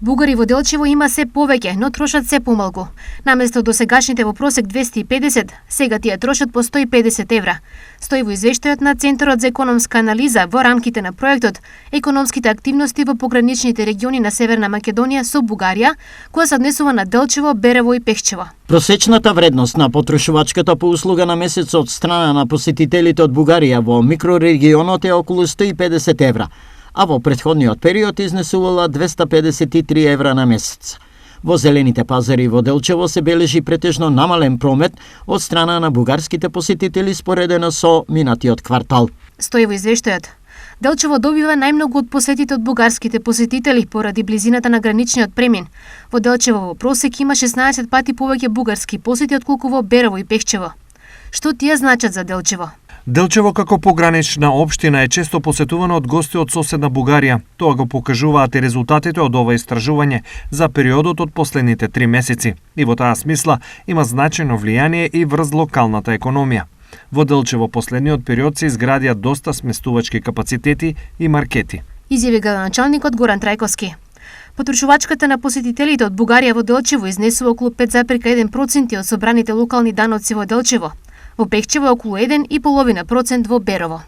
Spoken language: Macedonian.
Бугари во Делчево има се повеќе, но трошат се помалку. Наместо досегашните во просек 250, сега тие трошат по 150 евра. Стои во извештајот на Центарот за економска анализа во рамките на проектот Економските активности во пограничните региони на Северна Македонија со Бугарија, која се однесува на Делчево, Берево и Пехчево. Просечната вредност на потрошувачката по услуга на месец од страна на посетителите од Бугарија во микрорегионот е околу 150 евра, а во претходниот период изнесувала 253 евра на месец. Во зелените пазари во Делчево се бележи претежно намален промет од страна на бугарските посетители споредено со минатиот квартал. Стои во извештајот. Делчево добива најмногу од посетите од бугарските посетители поради близината на граничниот премин. Во Делчево во просек има 16 пати повеќе бугарски посети отколку во Берево и Пехчево. Што тие значат за Делчево? Делчево како погранична општина е често посетувано од гости од соседна Бугарија. Тоа го покажуваат и резултатите од ова истражување за периодот од последните 3 месеци. И во таа смисла има значајно влијание и врз локалната економија. Во Делчево последниот период се изградија доста сместувачки капацитети и маркети. Изјави градоначалникот Горан Трајковски. Потрошувачката на посетителите од Бугарија во Делчево изнесува околу 5,1% од собраните локални даноци во Делчево. Во Пехчево е околу 1,5% во Берово.